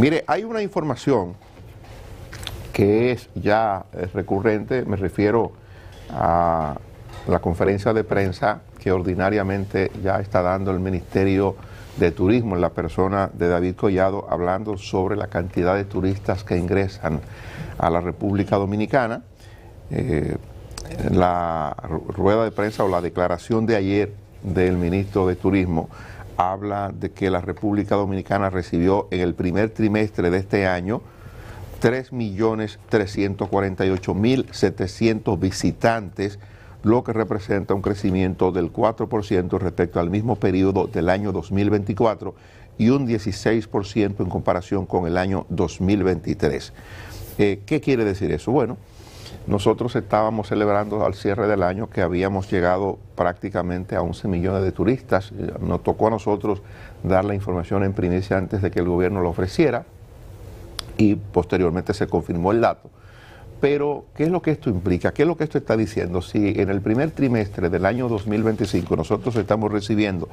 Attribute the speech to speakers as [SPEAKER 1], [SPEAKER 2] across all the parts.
[SPEAKER 1] Mire, hay una información que es ya recurrente, me refiero a la conferencia de prensa que ordinariamente ya está dando el Ministerio de Turismo en la persona de David Collado, hablando sobre la cantidad de turistas que ingresan a la República Dominicana. La rueda de prensa o la declaración de ayer del ministro de Turismo habla de que la República Dominicana recibió en el primer trimestre de este año 3.348.700 visitantes, lo que representa un crecimiento del 4% respecto al mismo periodo del año 2024 y un 16% en comparación con el año 2023. ¿Qué quiere decir eso? Bueno, nosotros estábamos celebrando al cierre del año que habíamos llegado prácticamente a 11 millones de turistas. Nos tocó a nosotros dar la información en primicia antes de que el gobierno lo ofreciera y posteriormente se confirmó el dato. Pero, ¿qué es lo que esto implica? ¿Qué es lo que esto está diciendo? Si en el primer trimestre del año 2025 nosotros estamos recibiendo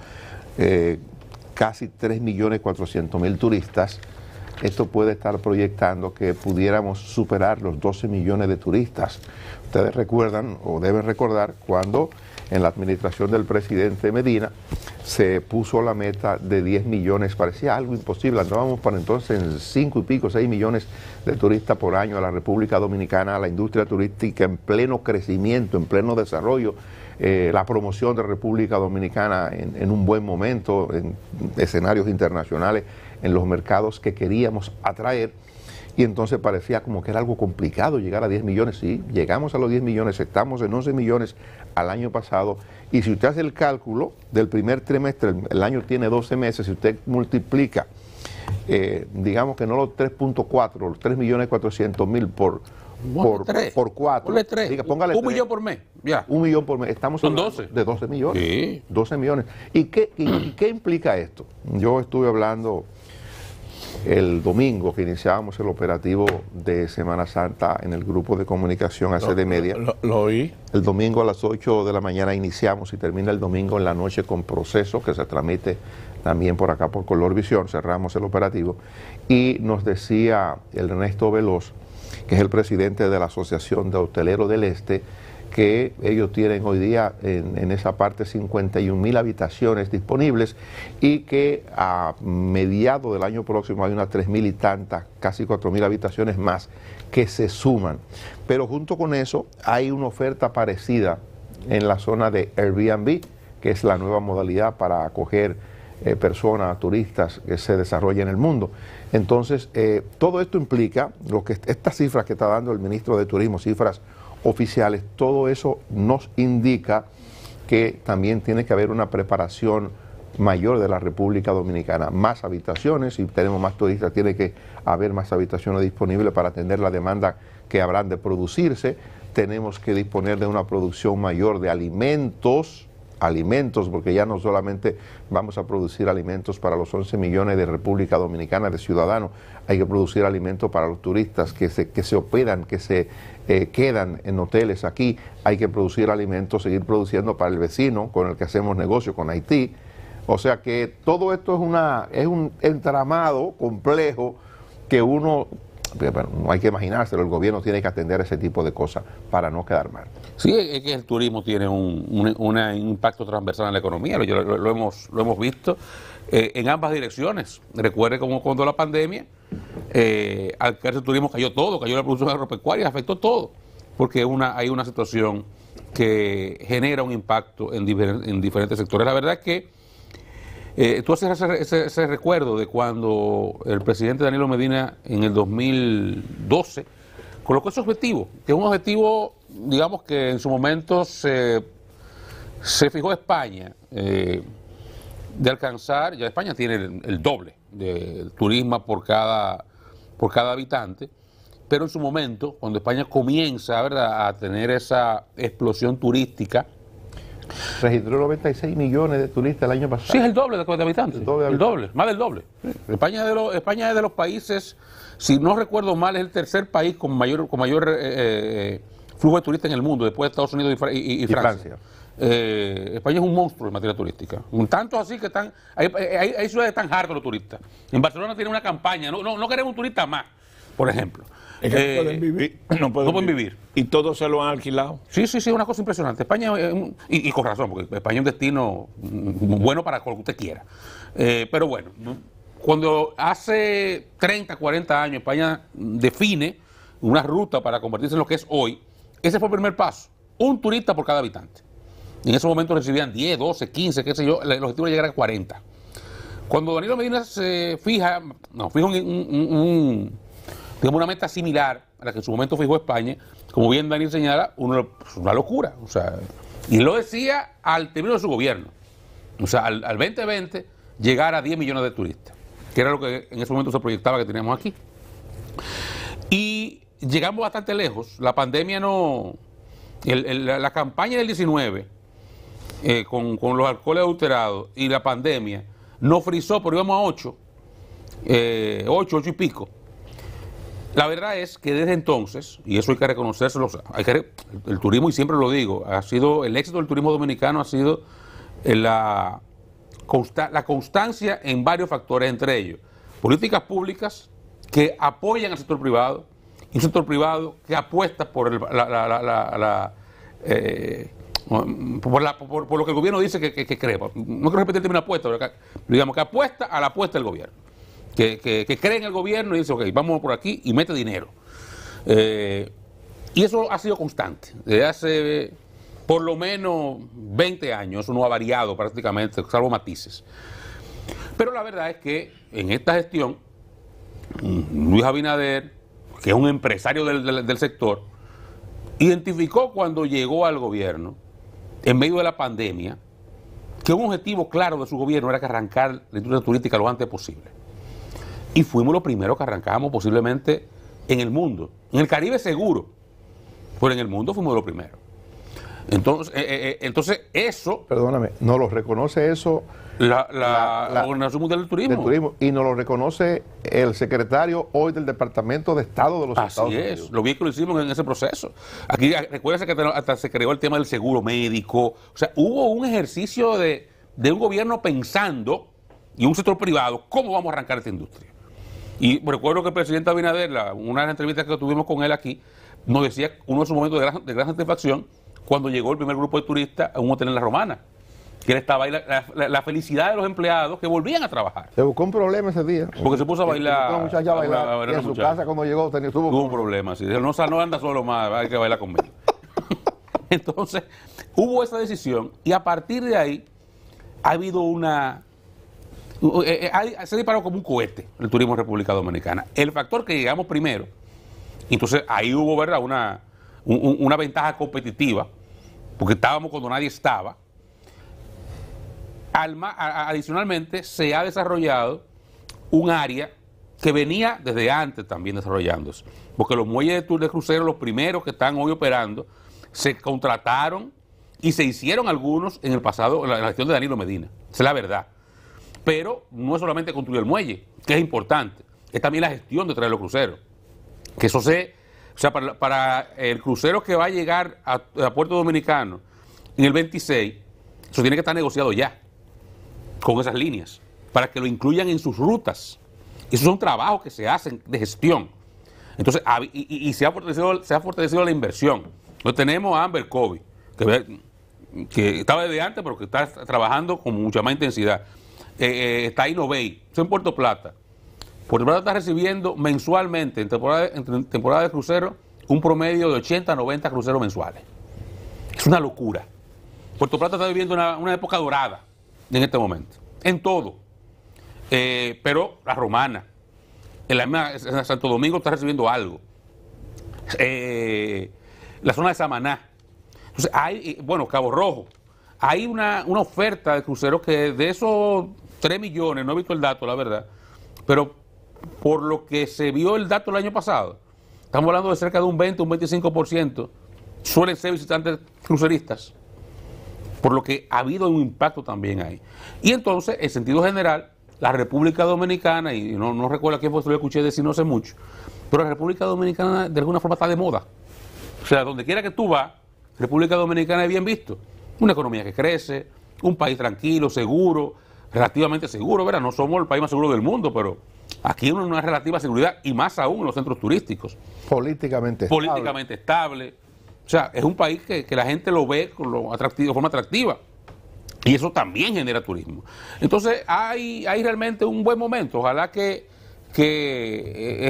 [SPEAKER 1] casi 3.400.000 turistas, esto puede estar proyectando que pudiéramos superar los 12 millones de turistas. Ustedes recuerdan o deben recordar cuando en la administración del presidente Medina se puso la meta de 10 millones, parecía algo imposible, andábamos para entonces en 5 y pico, 6 millones de turistas por año a la República Dominicana, a la industria turística en pleno crecimiento, en pleno desarrollo, la promoción de República Dominicana en un buen momento, en escenarios internacionales, en los mercados que queríamos atraer, y entonces parecía como que era algo complicado llegar a 10 millones. Sí, llegamos a los 10 millones, estamos en 11 millones al año pasado, y si usted hace el cálculo del primer trimestre, el año tiene 12 meses, si usted multiplica, digamos que no los 3.4, los 3.400.000 por 4.
[SPEAKER 2] Diga,
[SPEAKER 1] póngale
[SPEAKER 2] un
[SPEAKER 1] 3.
[SPEAKER 2] millón por mes. Ya.
[SPEAKER 1] 1 millón por mes. Estamos
[SPEAKER 2] Son
[SPEAKER 1] hablando
[SPEAKER 2] 12.
[SPEAKER 1] de 12 millones.
[SPEAKER 2] Sí.
[SPEAKER 1] 12 millones. ¿Y qué implica esto? Yo estuve hablando el domingo que iniciábamos el operativo de Semana Santa en el grupo de comunicación ACD Media.
[SPEAKER 2] Lo oí.
[SPEAKER 1] El domingo a las 8 de la mañana iniciamos y termina el domingo en la noche con Proceso, que se transmite también por acá por Color Visión. Cerramos el operativo y nos decía el Ernesto Veloz, que es el presidente de la Asociación de Hoteleros del Este, que ellos tienen hoy día en esa parte 51.000 habitaciones disponibles y que a mediados del año próximo hay unas 3.000 y tantas, casi 4.000 habitaciones más que se suman. Pero junto con eso hay una oferta parecida en la zona de Airbnb, que es la nueva modalidad para acoger personas, turistas que se desarrollan en el mundo. Entonces, todo esto implica, estas cifras que está dando el ministro de Turismo, cifras oficiales, todo eso nos indica que también tiene que haber una preparación mayor de la República Dominicana, más habitaciones, si tenemos más turistas tiene que haber más habitaciones disponibles para atender la demanda que habrán de producirse, tenemos que disponer de una producción mayor de alimentos, porque ya no solamente vamos a producir alimentos para los 11 millones de República Dominicana de ciudadanos, hay que producir alimentos para los turistas que se hospedan, que se quedan en hoteles aquí, hay que producir alimentos, seguir produciendo para el vecino con el que hacemos negocio, con Haití. O sea que todo esto es un entramado complejo que no hay que imaginárselo, el gobierno tiene que atender ese tipo de cosas para no quedar mal.
[SPEAKER 2] Sí, es que el turismo tiene un impacto transversal en la economía, lo hemos visto en ambas direcciones. Recuerde como cuando la pandemia, al caerse el turismo cayó todo, cayó la producción agropecuaria, afectó todo, porque hay una situación que genera un impacto en diferentes sectores. La verdad es que tú haces ese recuerdo de cuando el presidente Danilo Medina en el 2012 colocó ese objetivo, que es un objetivo, digamos que en su momento se fijó España de alcanzar, ya España tiene el doble de turismo por cada habitante, pero en su momento, cuando España comienza, ¿verdad?, a tener esa explosión turística,
[SPEAKER 1] registró 96 millones de turistas el año pasado.
[SPEAKER 2] Sí, es el doble de habitantes. El doble, más del doble. Sí. España es de los países, si no recuerdo mal, es el tercer país con mayor flujo de turistas en el mundo, después de Estados Unidos y Francia. España es un monstruo en materia turística. Tanto así que hay ciudades tan hartas los turistas. En Barcelona tiene una campaña, no queremos un turista más, por ejemplo.
[SPEAKER 3] Es que no pueden vivir. No pueden vivir. Y todos se lo han alquilado.
[SPEAKER 2] Sí, una cosa impresionante. España, y con razón, porque España es un destino bueno para lo que usted quiera. Pero bueno, cuando hace 30, 40 años España define una ruta para convertirse en lo que es hoy, ese fue el primer paso. Un turista por cada habitante. En ese momento recibían 10, 12, 15, qué sé yo, el objetivo era llegar a 40. Cuando Danilo Medina se fija una meta similar a la que en su momento fijó España, como bien Daniel señala, una locura. O sea, y lo decía al término de su gobierno. O sea, al 2020 llegar a 10 millones de turistas, que era lo que en ese momento se proyectaba que teníamos aquí. Y llegamos bastante lejos. La pandemia la campaña del 19, con los alcoholes adulterados y la pandemia, nos frizó, pero íbamos a 8 y pico. La verdad es que desde entonces, y eso hay que reconocérselo, el turismo, y siempre lo digo, el éxito del turismo dominicano ha sido la constancia en varios factores, entre ellos políticas públicas que apoyan al sector privado, y un sector privado que apuesta por lo que el gobierno dice que cree. No quiero repetir el término apuesta, pero digamos que apuesta a la apuesta del gobierno. Que cree en el gobierno y dice, ok, vamos por aquí y mete dinero. Y eso ha sido constante. Desde hace por lo menos 20 años, eso no ha variado prácticamente, salvo matices. Pero la verdad es que en esta gestión, Luis Abinader, que es un empresario del sector, identificó cuando llegó al gobierno, en medio de la pandemia, que un objetivo claro de su gobierno era que arrancar la industria turística lo antes posible. Y fuimos los primeros que arrancamos posiblemente en el mundo. En el Caribe seguro, pero en el mundo fuimos los primeros. Entonces eso...
[SPEAKER 1] Perdóname, ¿no lo reconoce eso
[SPEAKER 2] la Organización Mundial del Turismo?
[SPEAKER 1] Y nos lo reconoce el secretario hoy del Departamento de Estado de los Estados Unidos.
[SPEAKER 2] Así es, lo bien que lo hicimos en ese proceso. Aquí, recuérdense que hasta se creó el tema del seguro médico. O sea, hubo un ejercicio de un gobierno pensando, y un sector privado, cómo vamos a arrancar esta industria. Y recuerdo que el presidente Abinader, una de las entrevistas que tuvimos con él aquí, nos decía uno de sus momentos de gran satisfacción cuando llegó el primer grupo de turistas a un hotel en La Romana. Que él estaba ahí, la felicidad de los empleados que volvían a trabajar.
[SPEAKER 1] Se buscó un problema ese día.
[SPEAKER 2] Porque se puso a bailar.
[SPEAKER 1] La muchacha a bailar. Y en su casa cuando llegó tuvo
[SPEAKER 2] un problema. Sí. No anda solo más, hay que bailar conmigo. Entonces, hubo esa decisión y a partir de ahí ha habido se disparó como un cohete el turismo en República Dominicana. El factor que llegamos primero, entonces ahí hubo, ¿verdad?, una ventaja competitiva, porque estábamos cuando nadie estaba. Adicionalmente, se ha desarrollado un área que venía desde antes también desarrollándose, porque los muelles de crucero, los primeros que están hoy operando, se contrataron y se hicieron algunos en el pasado, en la gestión de Danilo Medina. Esa es la verdad. Pero no es solamente construir el muelle, que es importante, es también la gestión detrás de los cruceros. Que eso para el crucero que va a llegar a Puerto Dominicano en el 26, eso tiene que estar negociado ya, con esas líneas, para que lo incluyan en sus rutas. Esos son trabajos que se hacen de gestión. Entonces, se ha fortalecido la inversión. Entonces tenemos a Amber Covey, que estaba desde antes, pero que está trabajando con mucha más intensidad. Está Innovate, eso en Puerto Plata. Puerto Plata está recibiendo mensualmente, en temporada de crucero, un promedio de 80 a 90 cruceros mensuales. Es una locura. Puerto Plata está viviendo una época dorada en este momento, en todo. Pero la Romana, en Santo Domingo está recibiendo algo. La zona de Samaná. Entonces, Cabo Rojo. Hay una oferta de cruceros que de esos 3 millones, no he visto el dato, la verdad, pero por lo que se vio el dato el año pasado, estamos hablando de cerca de un 20, un 25%, suelen ser visitantes cruceristas, por lo que ha habido un impacto también ahí. Y entonces, en sentido general, la República Dominicana, y no recuerdo a quién fue, lo escuché decir no sé mucho, pero la República Dominicana de alguna forma está de moda. O sea, donde quiera que tú vas, República Dominicana es bien visto. una economía que crece, un país tranquilo, seguro, relativamente seguro, ¿verdad? No somos el país más seguro del mundo, pero aquí hay una relativa seguridad y más aún en los centros turísticos.
[SPEAKER 1] Políticamente
[SPEAKER 2] estable. O sea, es un país que la gente lo ve de forma atractiva. Y eso también genera turismo. Entonces, hay realmente un buen momento. Ojalá que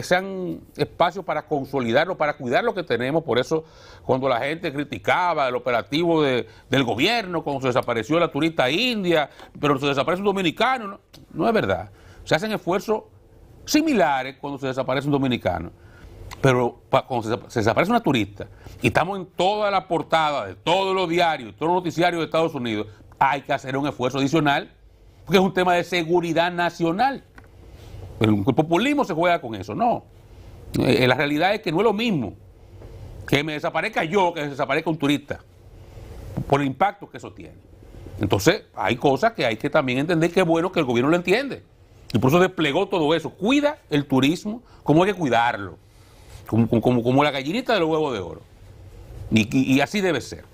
[SPEAKER 2] sean espacios para consolidarlo, para cuidar lo que tenemos. Por eso, cuando la gente criticaba el operativo del gobierno, cuando se desapareció la turista india, pero se desaparece un dominicano, no es verdad. Se hacen esfuerzos similares cuando se desaparece un dominicano. Pero cuando se desaparece una turista y estamos en toda la portada de todos los diarios, todos los noticiarios de Estados Unidos, hay que hacer un esfuerzo adicional porque es un tema de seguridad nacional. Pero el populismo se juega con eso, no. La realidad es que no es lo mismo que me desaparezca yo que desaparezca un turista por el impacto que eso tiene. Entonces hay cosas que hay que también entender que es bueno que el gobierno lo entiende. Y por eso desplegó todo eso. Cuida el turismo como hay que cuidarlo. Como la gallinita de los huevos de oro. Y así debe ser.